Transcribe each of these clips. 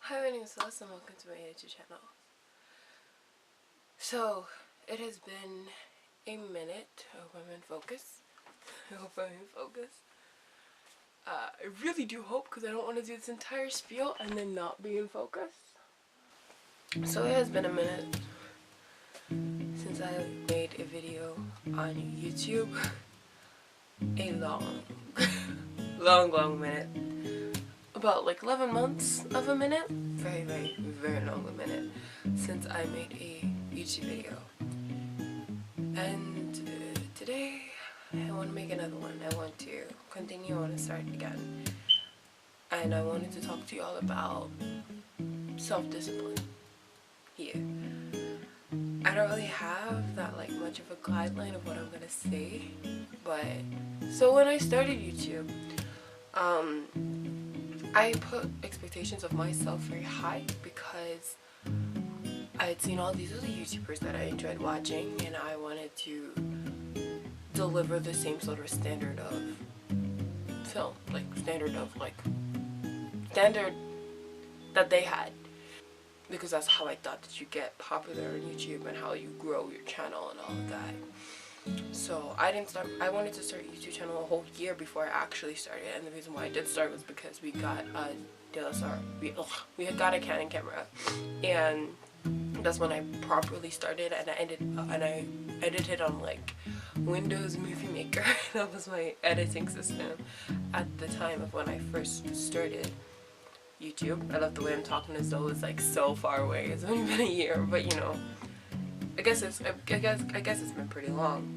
Hi, my name is Phyllis and welcome to my YouTube channel. So, it has been a minute. I hope I'm in focus. I really do hope, because I don't want to do this entire spiel and then not be in focus. So it has been a minute since I made a video on YouTube. A long minute. About like 11 months of a minute. Very long a minute since I made a YouTube video. And today I want to make another one. I want to continue, I want to start again. And I wanted to talk to you all about self-discipline. Yeah. I don't really have that like much of a guideline of what I'm gonna say, but so when I started YouTube, I put expectations of myself very high because I had seen all these other YouTubers that I enjoyed watching, and I wanted to deliver the same sort of standard of film, standard that they had, because that's how I thought that you get popular on YouTube and how you grow your channel and all of that. So I wanted to start a YouTube channel a whole year before I actually started, and the reason why I did start was because we got a DSLR, we had got a Canon camera, and that's when I properly started, and I edited on like Windows Movie Maker. That was my editing system at the time of when I first started YouTube. I love the way I'm talking as though it's like so far away. It's only been a year, but you know, I guess it's been pretty long.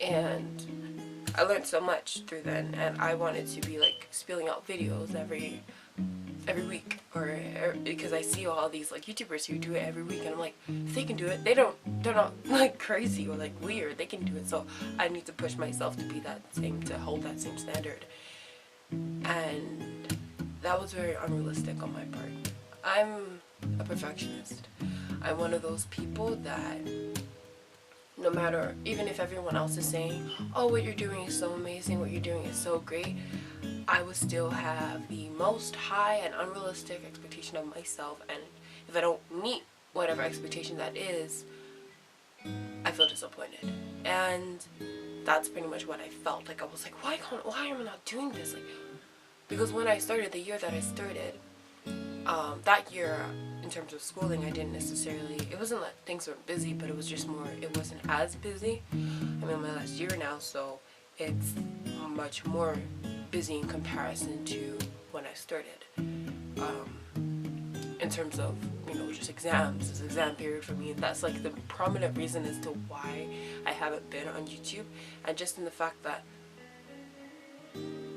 And I learned so much through then, and I wanted to be like spilling out videos every week, or because I see all these like YouTubers who do it every week, and I'm like, if they can do it, they're not like crazy or like weird, they can do it. So I need to push myself to be to hold that same standard. And that was very unrealistic on my part. I'm a perfectionist. I'm one of those people that no matter, even if everyone else is saying, oh, what you're doing is so amazing, what you're doing is so great, I would still have the most high and unrealistic expectation of myself, and if I don't meet whatever expectation that is, I feel disappointed. And that's pretty much what I felt. Like, I was like, why am I not doing this? Like, because when I started, the year that I started, that year, in terms of schooling, I didn't necessarily, it wasn't that things weren't busy, but it was just more, it wasn't as busy. I'm in my last year now, so it's much more busy in comparison to when I started. In terms of, you know, just exams, it's exam period for me, and that's like the prominent reason as to why I haven't been on YouTube, and just in the fact that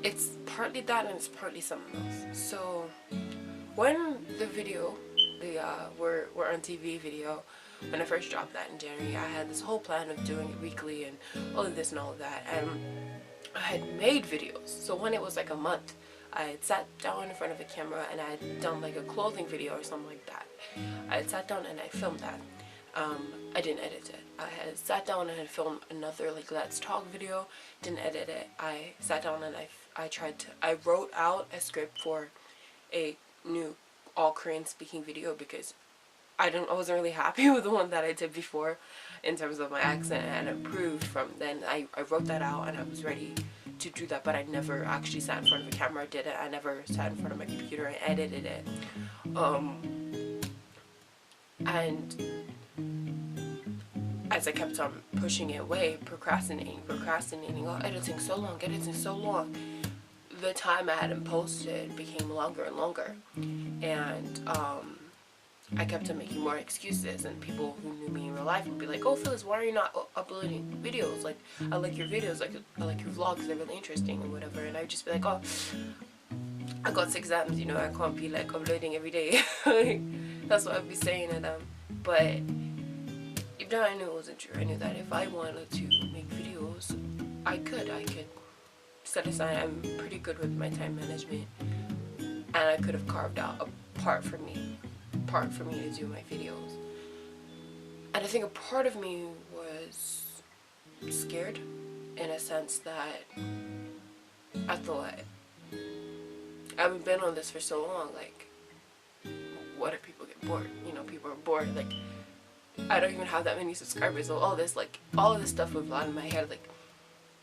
it's partly that and it's partly something else. So when the video, we're on TV video, when I first dropped that in January, I had this whole plan of doing it weekly and all of this and all of that, and I had made videos. So when it was like a month, I had sat down in front of a camera and I had done like a clothing video or something like that. I had sat down and I filmed that. I didn't edit it. I had sat down and had filmed another like Let's Talk video, didn't edit it. I sat down and I wrote out a script for a new all Korean speaking video, because I wasn't really happy with the one that I did before in terms of my accent, and improved from then. I wrote that out and I was ready to do that, but I never actually sat in front of a camera, did it. I never sat in front of my computer and edited it. And as I kept on pushing it away, procrastinating, oh, editing so long, the time I hadn't posted became longer and longer, and I kept on making more excuses, and people who knew me in real life would be like, oh, Phyllis, why are you not uploading videos? Like, I like your videos, like I like your vlogs, they're really interesting and whatever. And I would just be like, oh, I got 6 exams, you know, I can't be like uploading every day. That's what I'd be saying to them. But deep down I knew it wasn't true. I knew that if I wanted to make videos, I could set aside. I'm pretty good with my time management, and I could have carved out a part for me to do my videos. And I think a part of me was scared, in a sense that I thought, I've been on this for so long, like, what if people get bored? You know, people are bored. Like, I don't even have that many subscribers. So all this stuff was on in my head. Like,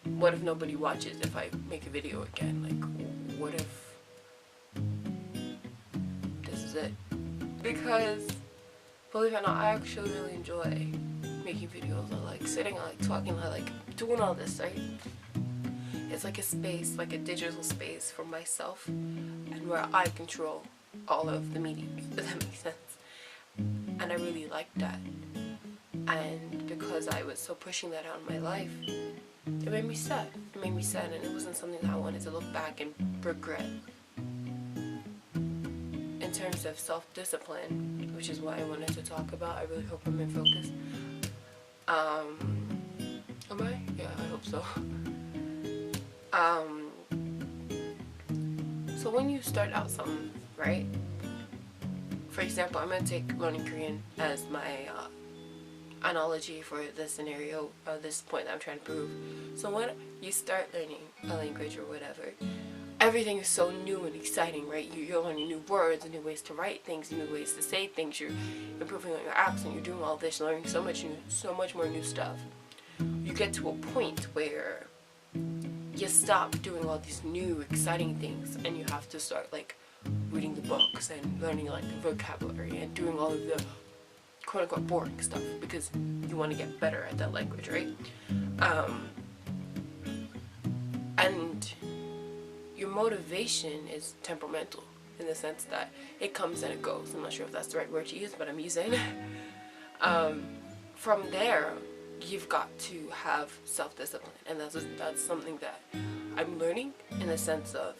what if nobody watches if I make a video again? Like, what if this is it? Because, believe it or not, I actually really enjoy making videos. I like sitting, I like talking, I like doing all this, right? It's like a space, like a digital space for myself, and where I control all of the mediums, if that makes sense. And I really liked that. And because I was so pushing that out in my life, it made me sad. It made me sad, and it wasn't something that I wanted to look back and regret. In terms of self-discipline, which is what I wanted to talk about, I really hope I'm in focus. Am I? Yeah, I hope so. So when you start out something, right? For example, I'm going to take learning Korean as my analogy for this scenario, this point that I'm trying to prove. So when you start learning a language or whatever, everything is so new and exciting, right? You're learning new words, new ways to write things, new ways to say things. You're improving on your accent. You're doing all this, learning so much more new stuff. You get to a point where you stop doing all these new exciting things, and you have to start like reading the books and learning like the vocabulary and doing all of the quote-unquote boring stuff because you want to get better at that language, right? And your motivation is temperamental in the sense that it comes and it goes. I'm not sure if that's the right word to use, but I'm using it. From there, you've got to have self-discipline, and that's something that I'm learning in the sense of,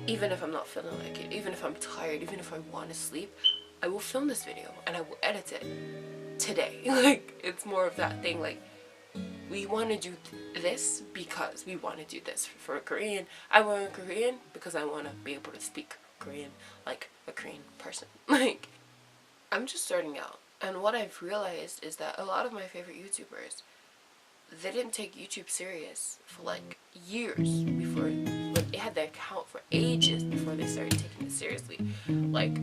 even if I'm not feeling like it, even if I'm tired, even if I want to sleep, I will film this video and I will edit it today. Like, it's more of that thing, like, we want to do this because we want to do this for Korean. I want Korean because I want to be able to speak Korean like a Korean person. Like, I'm just starting out, and what I've realized is that a lot of my favorite YouTubers, they didn't take YouTube serious for like years before. Like, they had their account for ages before they started taking it seriously. Like,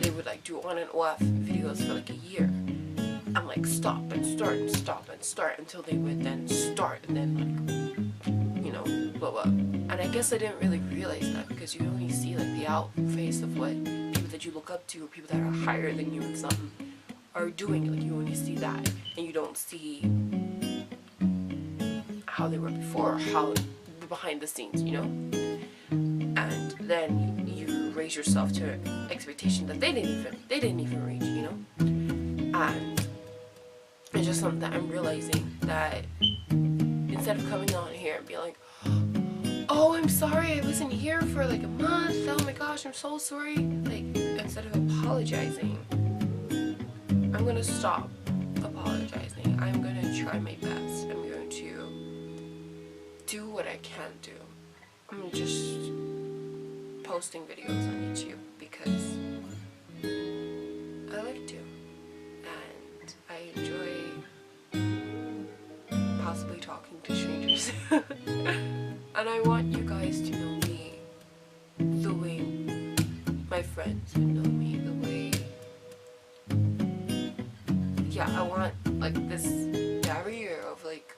they would like do on and off videos for like a year, and like stop and start and stop and start until they would then start and then like, you know, blow up. And I guess I didn't really realize that because you only see like the out face of what people that you look up to or people that are higher than you in something are doing. Like, you only see that, and you don't see how they were before, how behind the scenes, you know. And then you raise yourself to an expectation that they didn't even reach, you know. And it's just something that I'm realizing, that instead of coming on here and being like, oh, I'm sorry, I wasn't here for like a month, oh my gosh, I'm so sorry, like, instead of apologizing, I'm gonna stop apologizing. I'm gonna try my best. I'm going to do what I can do. I'm just posting videos on YouTube because I like to, and I enjoy possibly talking to strangers. And I want you guys to know me the way my friends would know me, the way, yeah, I want like this barrier of like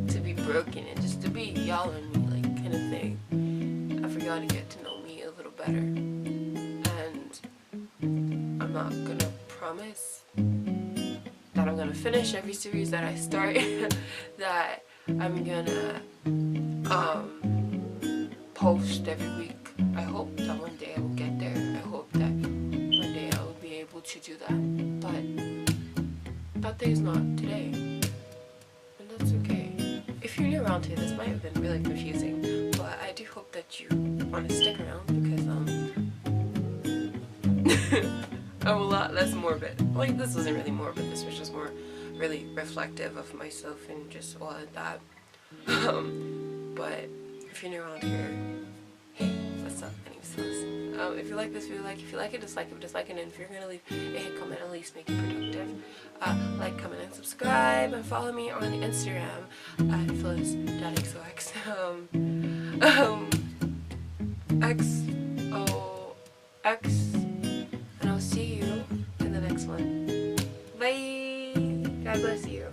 to be broken and just to be y'all and me, like, kind of thing. I forgot to get to know me a little better, and I'm not gonna promise that I'm gonna finish every series that I start, that I'm gonna post every week. I hope that one day I will get there. I hope that one day I will be able to do that, but that day is not today, and that's okay. If you're new around here, this might have been really confusing, but I do hope that you want to stick around because I'm a lot less morbid. Like, this wasn't really morbid, this was just more really reflective of myself and just all of that. But if you're new around here, hey, what's up? My name's Phyllis. If you like this video, if you like it, dislike it, dislike it, and if you're gonna leave a hit comment, at least make it productive. Like, comment, and subscribe, and follow me on Instagram at Phyllis.xox. and I'll see you in the next one. Bye. God bless you.